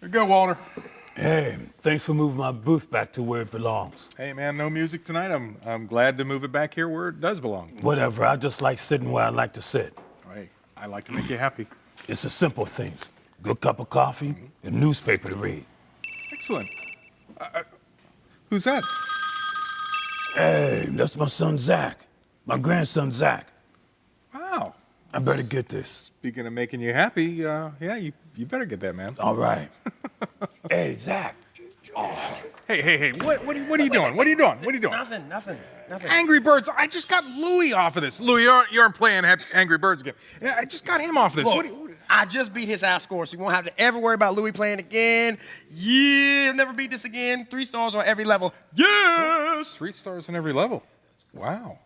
Here you go, Walter. Hey, thanks for moving my booth back to where it belongs. Hey, man, no music tonight. I'm glad to move it back here where it does belong. Whatever, I just like sitting where I like to sit. Hey, I like to make you happy. It's the simple things. Good cup of coffee, a newspaper to read. Excellent. Who's that? Hey, that's my son, Zach. My grandson, Zach. Wow. I better get this. Speaking of making you happy, yeah, you better get that, man. All right. Hey, Zach. Oh. Hey, what are you doing? What are you doing? Nothing. Angry Birds. I just got Louie off of this. Louie, you aren't playing Angry Birds again. Yeah, I just got him off of this. Look, I just beat his high score, so you won't have to ever worry about Louie playing again. Yeah, never beat this again. 3 stars on every level. Yes! 3 stars on every level. Wow.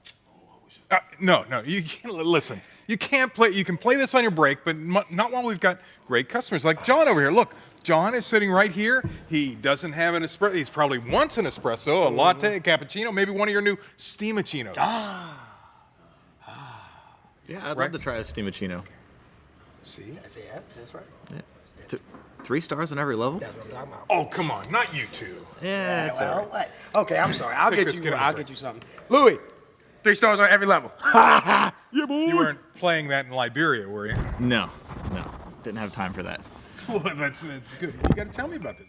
No, you can't, listen. You can't play, you can play this on your break, but not while we've got great customers like John over here. Look, John is sitting right here. He doesn't have an espresso. He's probably wants an espresso, a latte, a cappuccino, maybe one of your new Steamachinos. Yeah, I'd love to try a Steamachino. See? That's right. Yeah. 3 stars on every level? That's what I'm talking about. Oh, come on, not you two. Yeah, that's all right. What? Okay, I'm sorry. I'll Take get this, you. get I'll over get there. you something. Louie, 3 stars on every level. Yeah, boy. You weren't playing that in Liberia, were you? No. Didn't have time for that. Well, that's good. You got to tell me about this.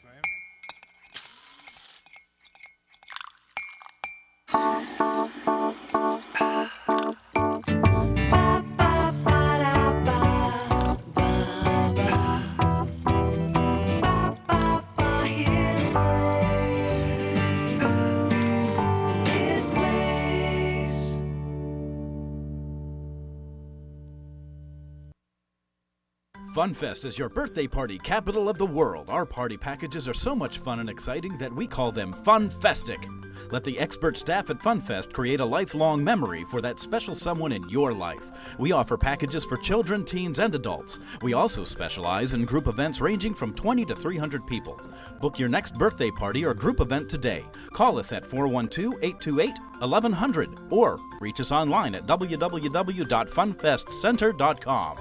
FunFest is your birthday party capital of the world. Our party packages are so much fun and exciting that we call them Funfestic. Let the expert staff at FunFest create a lifelong memory for that special someone in your life. We offer packages for children, teens, and adults. We also specialize in group events ranging from 20 to 300 people. Book your next birthday party or group event today. Call us at 412-828-1100 or reach us online at www.funfestcenter.com.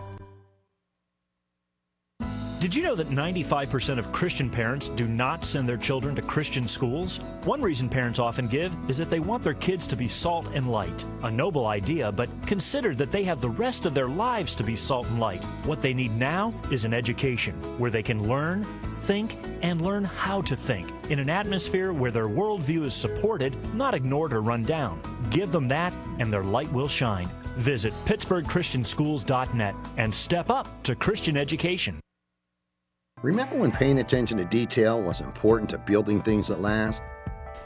Did you know that 95% of Christian parents do not send their children to Christian schools? One reason parents often give is that they want their kids to be salt and light. A noble idea, but consider that they have the rest of their lives to be salt and light. What they need now is an education where they can learn, think, and learn how to think in an atmosphere where their worldview is supported, not ignored or run down. Give them that, and their light will shine. Visit PittsburghChristianSchools.net and step up to Christian education. Remember when paying attention to detail was important to building things that last?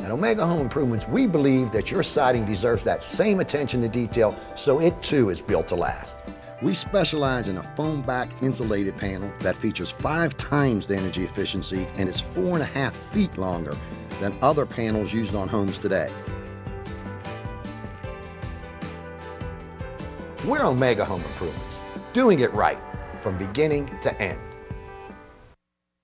At Omega Home Improvements, we believe that your siding deserves that same attention to detail so it too is built to last. We specialize in a foam back insulated panel that features 5 times the energy efficiency and is 4.5 feet longer than other panels used on homes today. We're Omega Home Improvements, doing it right from beginning to end.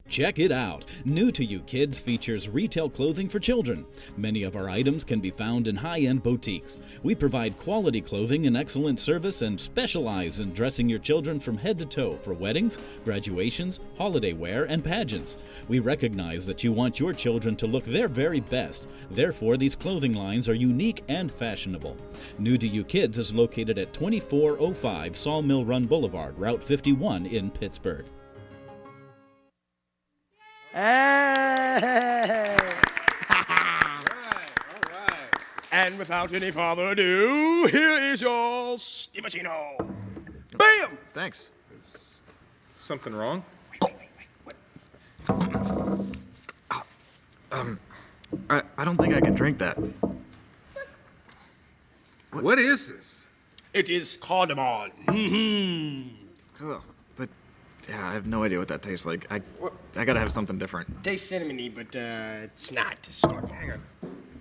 Check it out. New to you kids features retail clothing for children. Many of our items can be found in high-end boutiques. We provide quality clothing and excellent service and specialize in dressing your children from head to toe for weddings, graduations, holiday wear, and pageants. We recognize that you want your children to look their very best. Therefore, these clothing lines are unique and fashionable. New to you kids is located at 2405 Sawmill Run Boulevard, Route 51 in Pittsburgh. Hey! All right. And without any further ado, here is your Steamachino. Bam! Thanks. Is something wrong? I don't think I can drink that. What is this? It is cardamom. Ugh, yeah, I have no idea what that tastes like. I gotta have something different. Tastes cinnamony, but it's not. It's cardamom. Hang on.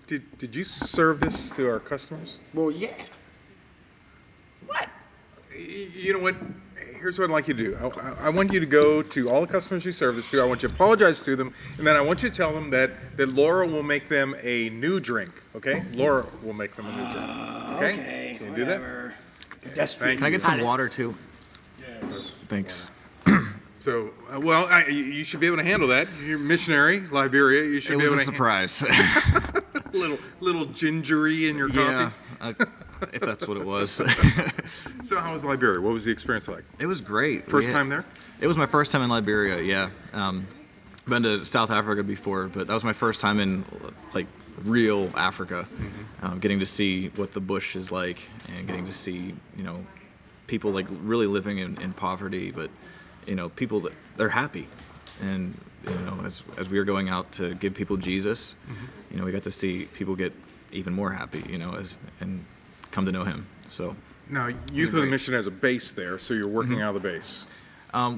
Did you serve this to our customers? Well, yeah. What? You know what? Here's what I'd like you to do. I want you to go to all the customers you serve this to. I want you to apologize to them, and then I want you to tell them that Laura will make them a new drink, okay? Laura will make them a new drink, okay? Can you do that? That's Thank Can I you. get some water too? Yes. Thanks. So, you should be able to handle that. You're missionary, Liberia. You should It be was able a to surprise. little gingery in your coffee. Yeah, if that's what it was. So how was Liberia? What was the experience like? It was great. First time there? It was my first time in Liberia, yeah. Been to South Africa before, but that was my first time in like real Africa. Getting to see what the bush is like, and getting to see, people like really living in poverty, but people that they're happy. And as we were going out to give people Jesus, we got to see people get even more happy, and come to know him. So now, Youth with a Mission has a base there, so you're working out of the base.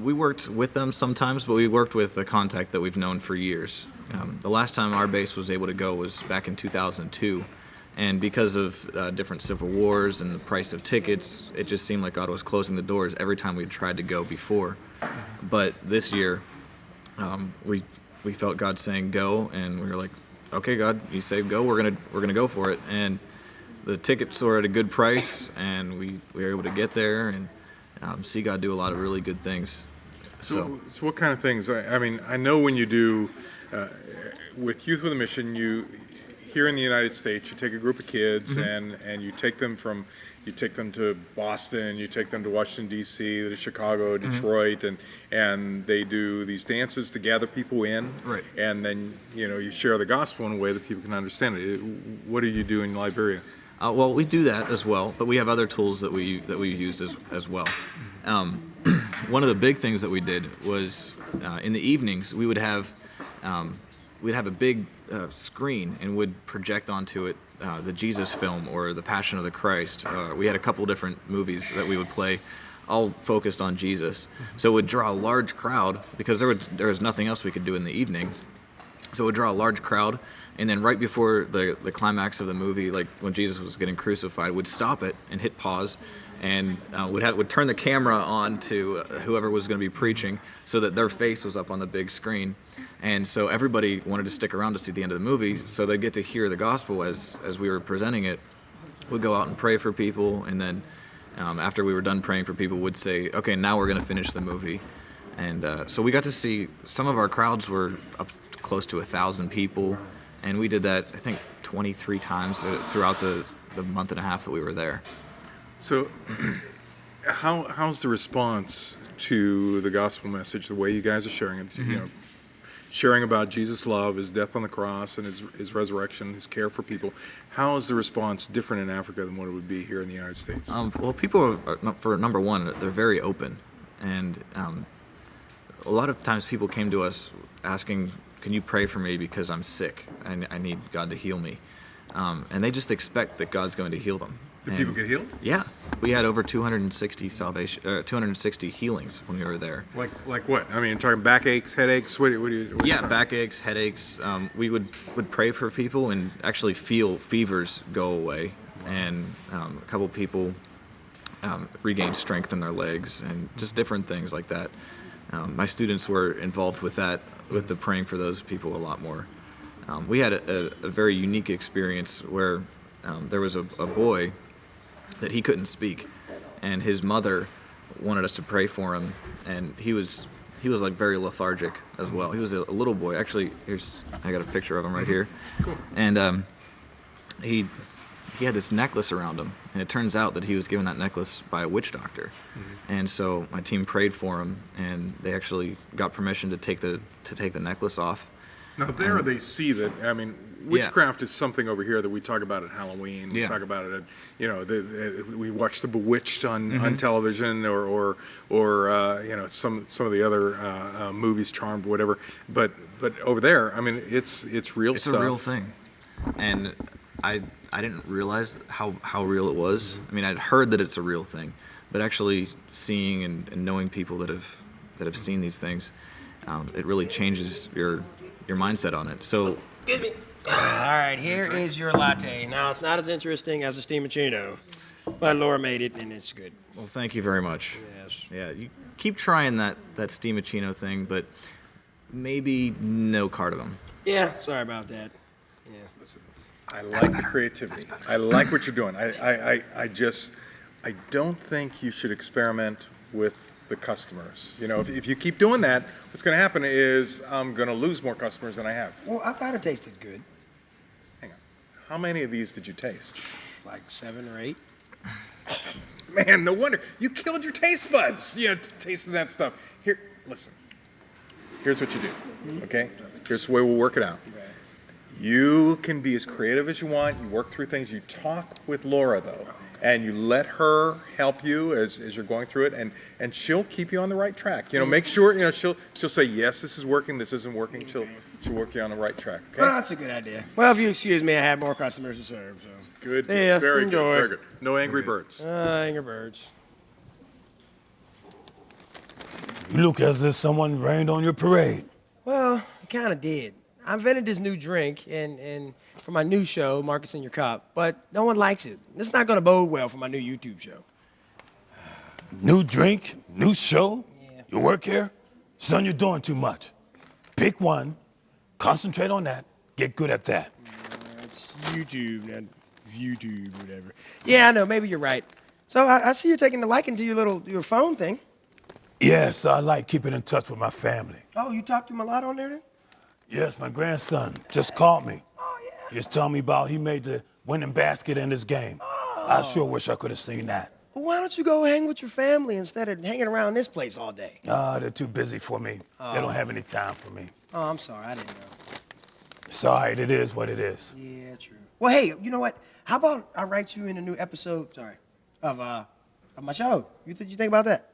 We worked with them sometimes, but we worked with a contact that we've known for years. The last time our base was able to go was back in 2002, and because of different civil wars and the price of tickets, it just seemed like God was closing the doors every time we tried to go before. But this year, we felt God saying go, and we were like, okay, God, you say go, we're gonna go for it. And the tickets were at a good price, and we were able to get there and see God do a lot of really good things. So what kind of things? I know when you do with Youth with a Mission, you here in the United States, you take a group of kids and you take them to Boston, you take them to Washington D.C., to Chicago, Detroit, and they do these dances to gather people in, Right. And then you share the gospel in a way that people can understand it. What do you do in Liberia? Well, we do that as well, but we have other tools that we use as well. One of the big things that we did was in the evenings we would have a big screen and would project onto it the Jesus film or the Passion of the Christ. We had a couple different movies that we would play, all focused on Jesus. So it would draw a large crowd because there was nothing else we could do in the evening. So it would draw a large crowd, and then right before the climax of the movie, like when Jesus was getting crucified, would stop it and hit pause, and would turn the camera on to whoever was going to be preaching, so that their face was up on the big screen, and so everybody wanted to stick around to see the end of the movie, so they'd get to hear the gospel as we were presenting it. We'd go out and pray for people, and then after we were done praying for people, would say, okay, now we're going to finish the movie, and so we got to see some of our crowds were up close to 1,000 people, and we did that I think 23 times throughout the month and a half that we were there. So, how's the response to the gospel message? The way you guys are sharing it, sharing about Jesus' love, His death on the cross, and His resurrection, His care for people. How is the response different in Africa than what it would be here in the United States? Well, people are, for number one, they're very open, and a lot of times people came to us asking, "Can you pray for me because I'm sick? I need God to heal me," and they just expect that God's going to heal them. Did people get healed? Yeah, we had over 260 healings when we were there. Like what? I mean, talking backaches, headaches. What do you? Backaches, headaches. We would pray for people and actually feel fevers go away, and a couple people regained strength in their legs, and just different things like that. My students were involved with that, with the praying for those people a lot more. We had a very unique experience where there was a boy that he couldn't speak, and his mother wanted us to pray for him, and he was like very lethargic as well. He was a little boy. Actually, I got a picture of him right here. Cool. And he had this necklace around him, and it turns out that he was given that necklace by a witch doctor. And so my team prayed for him, and they actually got permission to take the necklace off. Now there they see that. I mean, witchcraft is something over here that we talk about at Halloween. We talk about it at, we watch The Bewitched on television, or some of the other movies, Charmed, whatever. But over there, I mean, it's real stuff. It's a real thing, and I didn't realize how real it was. I mean, I'd heard that it's a real thing, but actually seeing and knowing people that have seen these things, it really changes your mindset on it. So, Excuse me. All right, here is your latte. Now, it's not as interesting as a steamachino, but Laura made it, and it's good. well, thank you very much. Yes. Yeah, you keep trying that steamachino thing, but maybe no cardamom. Yeah, sorry about that. Yeah. Listen, I like the creativity. I like what you're doing. I don't think you should experiment with the customers. You know, if you keep doing that, what's going to happen is I'm going to lose more customers than I have. Well, I thought it tasted good. Hang on. How many of these did you taste? Like 7 or 8. Man, no wonder. You killed your taste buds, tasting that stuff. Here, listen. Here's what you do, okay? Here's the way we'll work it out. You can be as creative as you want. You work through things. You talk with Laura, though, and you let her help you as you're going through it, and she'll keep you on the right track. Make sure, she'll say, yes, this is working, this isn't working. She'll work you on the right track, okay? Well, that's a good idea. Well, if you excuse me, I have more customers to serve, so. Good. Yeah, Very enjoy. good. Very good. No angry birds. Angry birds. You look as if someone rained on your parade. Well, it kind of did. I invented this new drink and for my new show, Marcus in Your Cup, but no one likes it. It's not going to bode well for my new YouTube show. New drink, new show. Yeah. You work here? Son, you're doing too much. Pick one, concentrate on that, get good at that. It's YouTube, not YouTube, whatever. Yeah, I know. Maybe you're right. So I see you're taking a liking to your phone thing. Yes, I like keeping in touch with my family. Oh, you talk to him a lot on there then? Yes, my grandson just called me. Oh, yeah. He was telling me about he made the winning basket in his game. I sure wish I could have seen that. Well, why don't you go hang with your family instead of hanging around this place all day? They're too busy for me. They don't have any time for me. Oh, I'm sorry. I didn't know. It's all right. It is what it is. Yeah, true. Well, hey, you know what? How about I write you in a new episode, of my show? You think about that?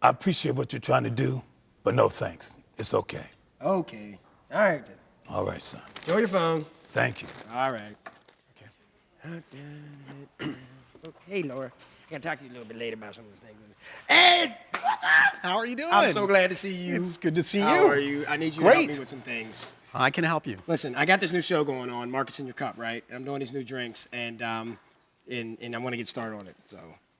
I appreciate what you're trying to do, but no thanks. It's okay. Okay. All right, then. All right, son. Enjoy your phone. Thank you. All right. Okay. Hey, Laura. I got to talk to you a little bit later about some of those things. Ed! What's up? How are you doing? I'm so glad to see you. It's good to see you. How are you? I need you to help me Great. with some things. I can help you. Listen, I got this new show going on, Marcus in Your Cup, right? And I'm doing these new drinks, and I want to get started on it, so.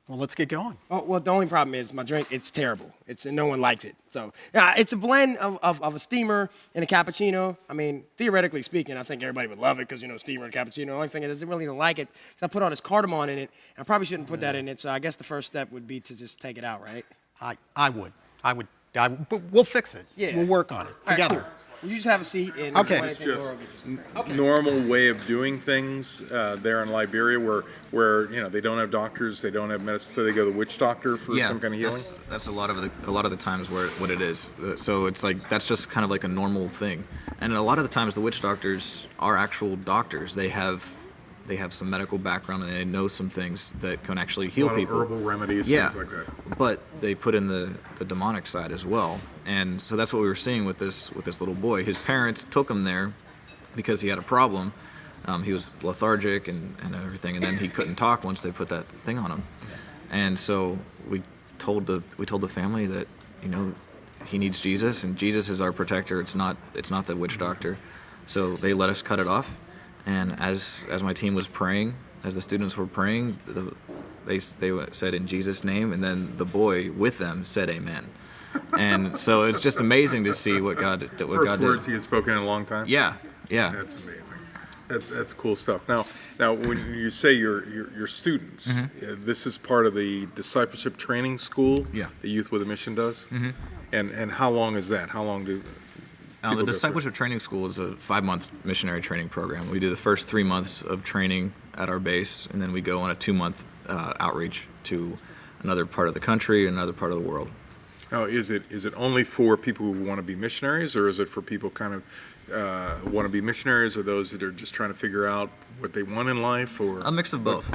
Well, let's get going. Oh, well, the only problem is my drink, it's terrible. And no one likes it. So, it's a blend of a steamer and a cappuccino. I mean, theoretically speaking, I think everybody would love it because, steamer and cappuccino. The only thing is, they really don't like it because I put all this cardamom in it. I probably shouldn't put that in it, so I guess the first step would be to just take it out, right? I would. But we'll fix it. Yeah. We'll work on it together. All right, cool. You just have a seat. And Okay. if It's anything, just Laura will get you some. normal way of doing things there in Liberia where they don't have doctors, they don't have medicine, so they go to the witch doctor for some kind of healing? That's a lot of the times what it is. So it's like that's just kind of like a normal thing. And a lot of the times the witch doctors are actual doctors. They have some medical background and they know some things that can actually heal A lot of people. herbal remedies, Yeah, things like that. but they put in the demonic side as well. And so that's what we were seeing with this little boy. His parents took him there because he had a problem. He was lethargic and everything, and then he couldn't talk once they put that thing on him. And so we told the family that he needs Jesus, and Jesus is our protector. It's not the witch doctor. So they let us cut it off. And as my team was praying, as the students were praying, they said in Jesus' name, and then the boy with them said amen. And so it's just amazing to see what God did. First words he had spoken in a long time? Yeah. That's amazing. That's cool stuff. Now when you say your students, this is part of the discipleship training school that Youth with a Mission does? Mm-hmm. And how long is that? How long do the Discipleship Training School is a 5-month missionary training program. We do the first 3 months of training at our base, and then we go on a 2-month outreach to another part of the country and another part of the world. Now, is it only for people who want to be missionaries, or is it for people kind of want to be missionaries, or those that are just trying to figure out what they want in life? Or A mix of both.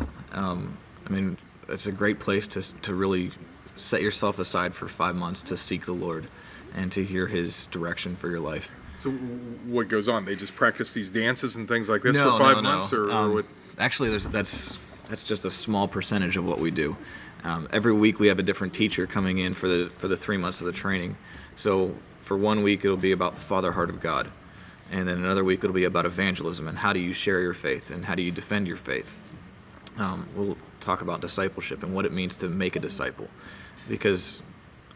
It's a great place to really set yourself aside for 5 months to seek the Lord and to hear His direction for your life. So what goes on? They just practice these dances and things like this No, for 5 no. months, or what? Actually, that's just a small percentage of what we do. Every week we have a different teacher coming in for the 3 months of the training. So for 1 week it'll be about the Father Heart of God, and then another week it'll be about evangelism and how do you share your faith and how do you defend your faith. We'll talk about discipleship and what it means to make a disciple, because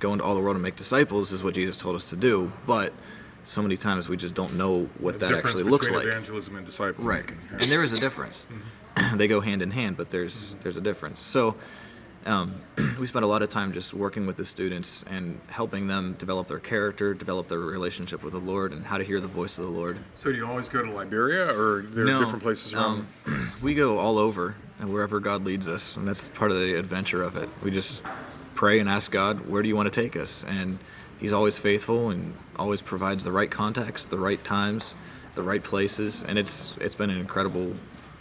go into all the world and make disciples is what Jesus told us to do, but so many times we just don't know what that actually looks like. Evangelism and disciple Right, making. and there is a difference. They go hand in hand, but there's a difference. So We spent a lot of time just working with the students and helping them develop their character, develop their relationship with the Lord, and how to hear the voice of the Lord. So do you always go to Liberia, or there are different places around? We go all over, and wherever God leads us, and that's part of the adventure of it. We just pray and ask God, where do you want to take us? And He's always faithful and always provides the right contacts, the right times, the right places, and it's been an incredible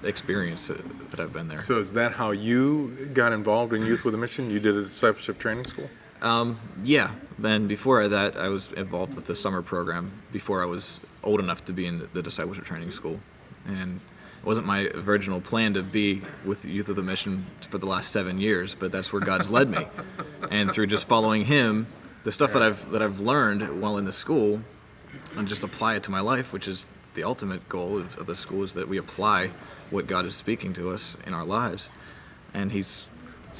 experience that I've been there. So is that how you got involved in Youth with a Mission? You did a discipleship training school? Yeah, and before that, I was involved with the summer program before I was old enough to be in the discipleship training school. And it wasn't my original plan to be with Youth with a Mission for the last 7 years, but that's where God's led me. And through just following Him, the stuff that I've learned while in the school, and just apply it to my life, which is the ultimate goal of the school, is that we apply what God is speaking to us in our lives. And He's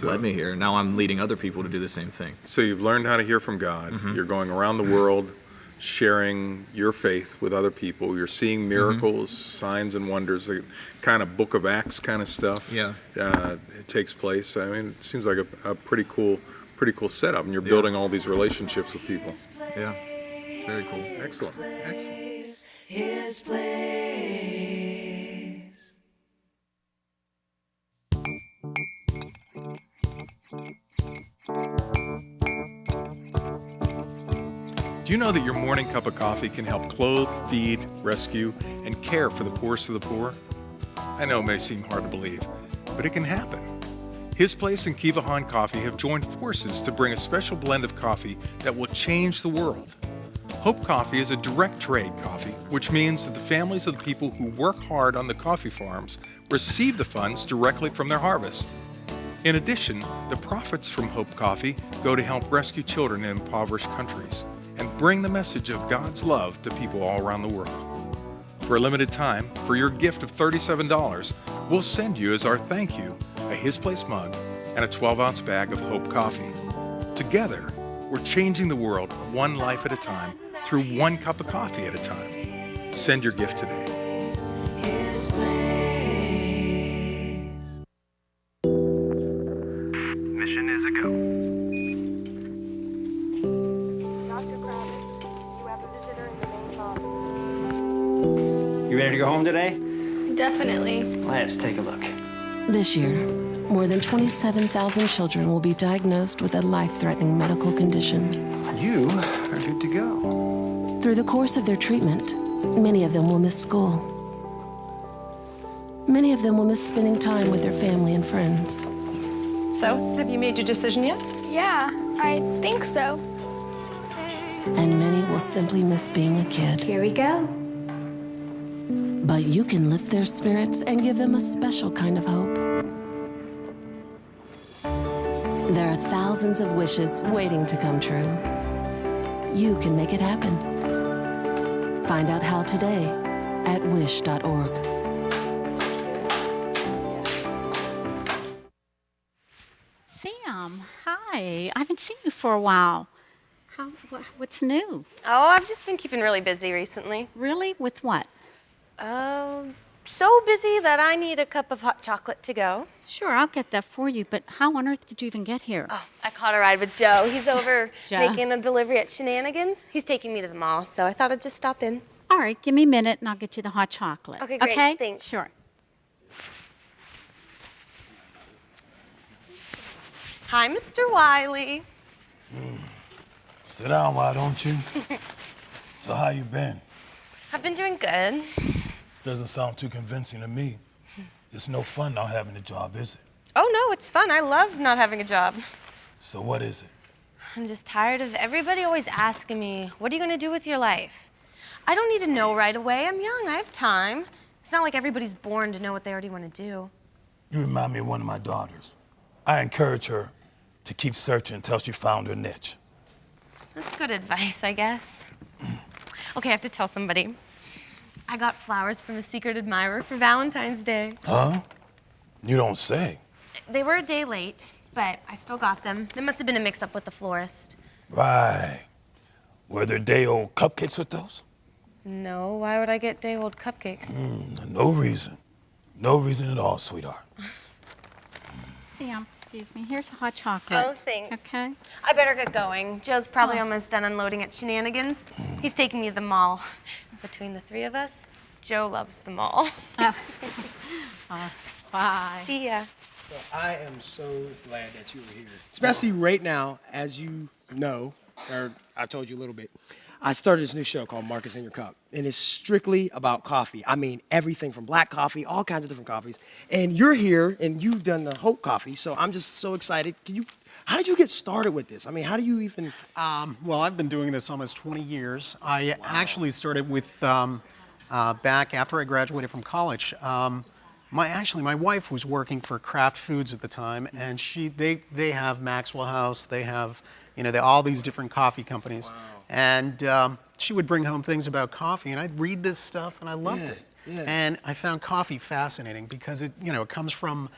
led me here. Now I'm leading other people to do the same thing. So you've learned how to hear from God. Mm-hmm. You're going around the world sharing your faith with other people. You're seeing miracles, signs and wonders, the kind of Book of Acts kind of stuff. Yeah. It takes place. I mean, it seems like a pretty cool setup, and you're building all these relationships with people. Yeah, very cool. Excellent. His place. Do you know that your morning cup of coffee can help clothe, feed, rescue, and care for the poorest of the poor? I know it may seem hard to believe, but it can happen. His Place and Kiva Han Coffee have joined forces to bring a special blend of coffee that will change the world. Hope Coffee is a direct trade coffee, which means that the families of the people who work hard on the coffee farms receive the funds directly from their harvest. In addition, the profits from Hope Coffee go to help rescue children in impoverished countries and bring the message of God's love to people all around the world. For a limited time, for your gift of $37, we'll send you as our thank you a His Place mug and a 12-ounce bag of Hope Coffee. Together, we're changing the world one life at a time through one cup of coffee at a time. Send your gift today. His place. Mission is a go. Dr. Kravitz, you have a visitor in the main lobby. You ready to go home today? Definitely. Let's take a look. This year, more than 27,000 children will be diagnosed with a life-threatening medical condition. You are good to go. Through the course of their treatment, many of them will miss school. Many of them will miss spending time with their family and friends. So, have you made your decision yet? Yeah, I think so. And many will simply miss being a kid. Here we go. But you can lift their spirits and give them a special kind of hope. There are thousands of wishes waiting to come true. You can make it happen. Find out how today at wish.org. Sam, hi. I haven't seen you for a while. What's new? Oh, I've just been keeping really busy recently. Really? With what? So busy that I need a cup of hot chocolate to go. Sure, I'll get that for you, but how on earth did you even get here? Oh, I caught a ride with Joe. He's over Joe. making a delivery at Shenanigans. He's taking me to the mall, so I thought I'd just stop in. All right, give me a minute and I'll get you the hot chocolate. Okay, great. Okay? Thanks. Sure. Hi, Mr. Wiley. Sit down, why don't you? So how you been? I've been doing good. Doesn't sound too convincing to me. It's no fun not having a job, is it? Oh, no, it's fun. I love not having a job. So what is it? I'm just tired of everybody always asking me, what are you going to do with your life? I don't need to know right away. I'm young. I have time. It's not like everybody's born to know what they already want to do. You remind me of one of my daughters. I encourage her to keep searching until she found her niche. That's good advice, I guess. Okay, I have to tell somebody. I got flowers from a secret admirer for Valentine's Day. Huh? You don't say. They were a day late, but I still got them. There must have been a mix-up with the florist. Right. Were there day-old cupcakes with those? No, why would I get day-old cupcakes? No reason. No reason at all, sweetheart. Excuse me. Here's hot chocolate. Oh, thanks. Okay. I better get going. Joe's probably almost done unloading at Shenanigans. He's taking me to the mall. Between the three of us, Joe loves the mall. Bye. See ya. So I am so glad that you were here. Especially right now, as you know, or I told you a little bit, I started this new show called Marcus in Your Cup, and it's strictly about coffee. I mean, everything from black coffee, all kinds of different coffees. And you're here, and you've done the Hope Coffee, so I'm just so excited. How did you get started with this? I mean, how do you even? Well, I've been doing this almost 20 years. I actually started with back after I graduated from college. My wife was working for Kraft Foods at the time, and they have Maxwell House, they have all these different coffee companies. Wow. And she would bring home things about coffee, and I'd read this stuff, and I loved it. Yeah. And I found coffee fascinating because it comes from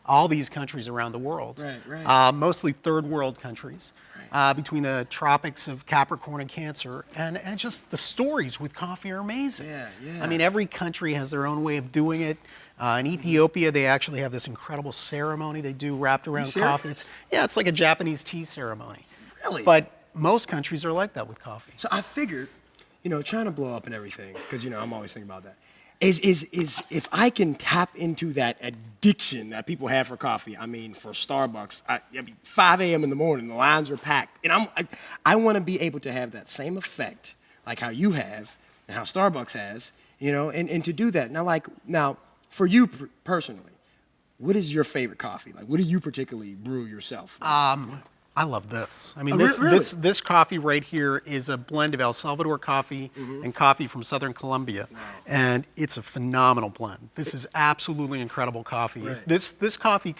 all these countries around the world, right. Mostly third world countries, right. Between the tropics of Capricorn and Cancer, and just the stories with coffee are amazing. Yeah. I mean, every country has their own way of doing it. In Ethiopia, they actually have this incredible ceremony they do wrapped around coffee. It's like a Japanese tea ceremony. Really? But most countries are like that with coffee. So I figured, trying to blow up and everything, because I'm always thinking about that. Is if I can tap into that addiction that people have for coffee. I mean, for Starbucks, 5 a.m. in the morning, the lines are packed, and I want to be able to have that same effect, like how you have and how Starbucks has, and to do that. Now, for you personally, what is your favorite coffee? Like, what do you particularly brew yourself? I love this. I mean, this coffee right here is a blend of El Salvador coffee and coffee from Southern Colombia, and it's a phenomenal blend. This is absolutely incredible coffee. Right. This coffee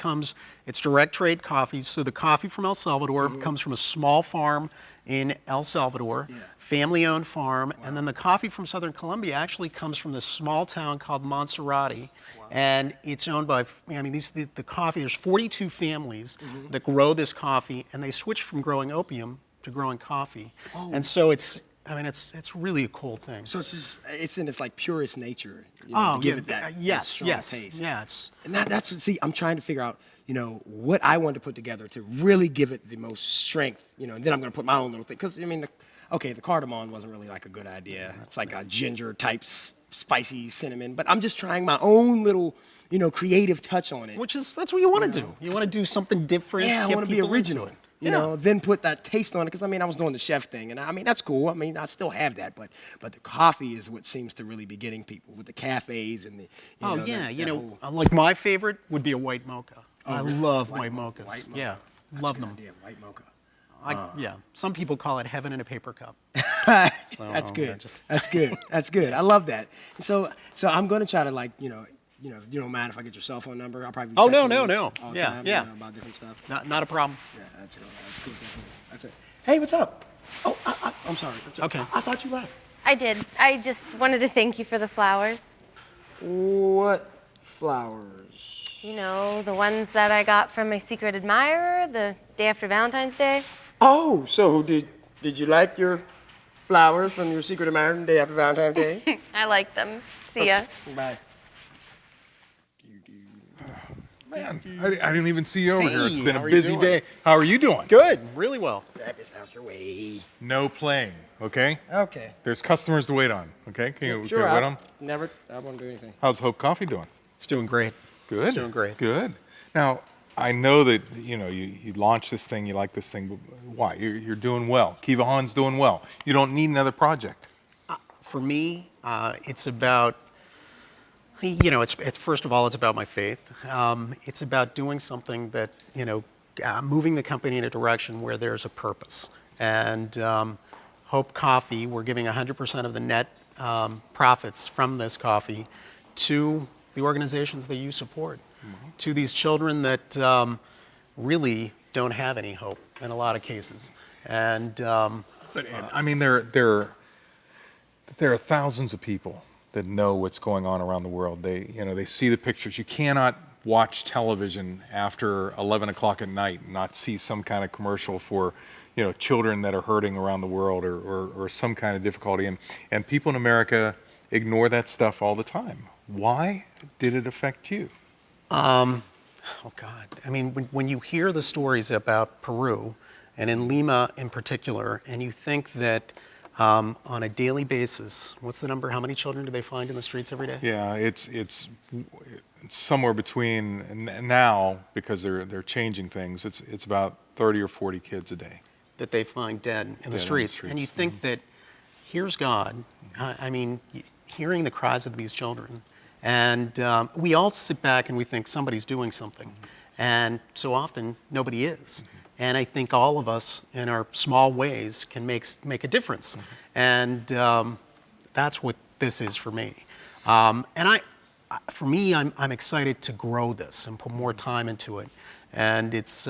it's direct trade coffee, so the coffee from El Salvador comes from a small farm in El Salvador, family-owned farm, and then the coffee from Southern Colombia actually comes from this small town called Monserrate. And it's owned by, the coffee, there's 42 families that grow this coffee, and they switch from growing opium to growing coffee. Oh. And so it's really a cool thing. So it's in its like purest nature. Give it that strong taste. Yeah, and that's what, I'm trying to figure out, what I want to put together to really give it the most strength, and then I'm going to put my own little thing. Because, the cardamom wasn't really like a good idea. It's like a ginger type spicy cinnamon, but I'm just trying my own little, creative touch on it. That's what you want to do. You want to do something different. Yeah, I want to be original. Then put that taste on it, because I was doing the chef thing, and that's cool. I still have that, but the coffee is what seems to really be getting people with the cafes and the. Like my favorite would be a white mocha. I love white mochas. White mocha. Yeah, that's love a good them. idea, white mocha. Some people call it heaven in a paper cup. That's good. That's good. That's good. I love that. So I'm going to try to if you don't mind if I get your cell phone number, I'll probably. No. All the time, about different stuff. Not a problem. Yeah, that's good. That's good. That's it. Hey, what's up? Oh, I'm sorry. Okay. I thought you left. I did. I just wanted to thank you for the flowers. What flowers? The ones that I got from my secret admirer the day after Valentine's Day. Oh, so did you like your flowers from your secret admirer the day after Valentine's Day? I like them. See ya. Bye. Man, I didn't even see you over here. It's been a how are you busy doing? day. How are you doing? Good, really well. Grab this out your way. No playing, okay? Okay. There's customers to wait on, okay? Can you wait on? I won't do anything. How's Hope Coffee doing? It's doing great. Good. It's doing great. Good. Now, I know that you launched this thing, you like this thing, but why? You're doing well. Kiva Han's doing well. You don't need another project. For me, it's about, it's first of all, it's about my faith. It's about doing something that, moving the company in a direction where there's a purpose. And Hope Coffee, we're giving 100% of the net profits from this coffee to the organizations that you support, to these children that really don't have any hope in a lot of cases. And there are thousands of people that know what's going on around the world. They see the pictures. You cannot watch television after 11 o'clock at night and not see some kind of commercial for children that are hurting around the world or some kind of difficulty. And people in America ignore that stuff all the time. Why did it affect you? Oh, God. I mean, when you hear the stories about Peru, and in Lima in particular, and you think that on a daily basis, what's the number? How many children do they find in the streets every day? Yeah, it's somewhere between now, because they're changing things. It's about 30 or 40 kids a day That they find dead in the streets. And you think that here's God. I mean, hearing the cries of these children. And we all sit back and we think somebody's doing something. And so often, nobody is. And I think all of us, in our small ways, can make a difference. And that's what this is for me. For me, I'm excited to grow this and put more time into it. And it's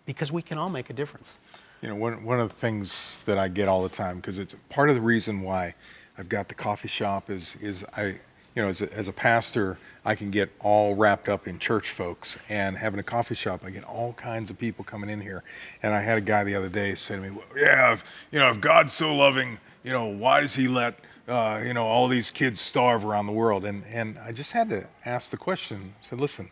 because we can all make a difference. You know, one of the things that I get all the time, because it's part of the reason why I've got the coffee shop is as a pastor, I can get all wrapped up in church folks, and having a coffee shop, I get all kinds of people coming in here. And I had a guy the other day say to me, well, yeah, if God's so loving, why does he let, all these kids starve around the world? And I just had to ask the question. I said, listen,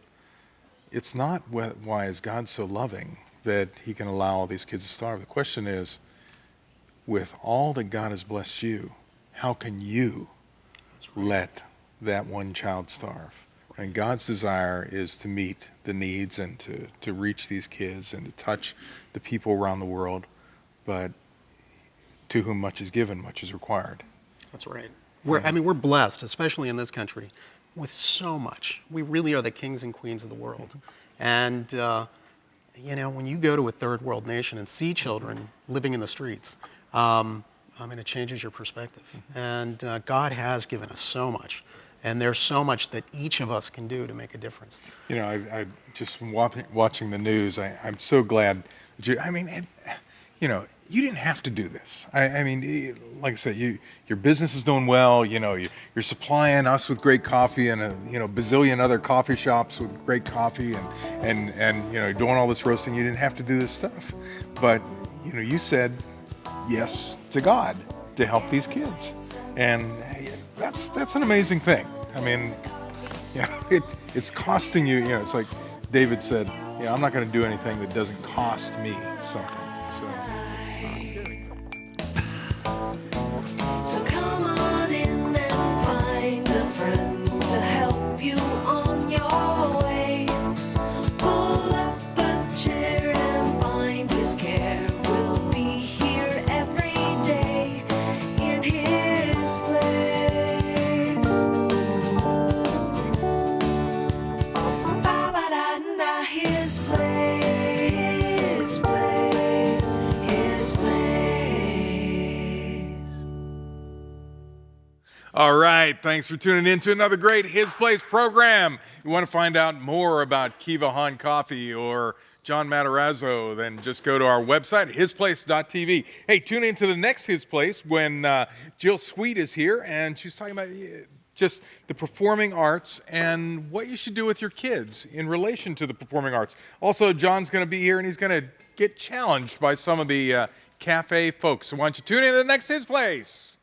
it's not why is God so loving that he can allow all these kids to starve. The question is, with all that God has blessed you, how can you let that one child starve? And God's desire is to meet the needs and to reach these kids and to touch the people around the world, but to whom much is given, much is required. That's right. We're blessed, especially in this country, with so much. We really are the kings and queens of the world. And, when you go to a third world nation and see children living in the streets, it changes your perspective. And God has given us so much. And there's so much that each of us can do to make a difference. I just watching the news, I'm so glad that you didn't have to do this. Like I said, your business is doing well. You're supplying us with great coffee and a bazillion other coffee shops with great coffee and doing all this roasting. You didn't have to do this stuff, but you said yes to God to help these kids, and that's an amazing thing. It's costing you. It's like David said, I'm not going to do anything that doesn't cost me something. So come on in and find a friend to help you on your way. Pull up a chair and find his care. We'll be here every day in his place. Ba-ba-da-da, his place, his place, his place. All right, thanks for tuning in to another great His Place program. You want to find out more about Kiva Han Coffee or John Matarazzo, then just go to our website, hisplace.tv. Hey, tune in to the next His Place when Jill Sweet is here, and she's talking about just the performing arts and what you should do with your kids in relation to the performing arts. Also, John's going to be here, and he's going to get challenged by some of the cafe folks. So why don't you tune in to the next His Place?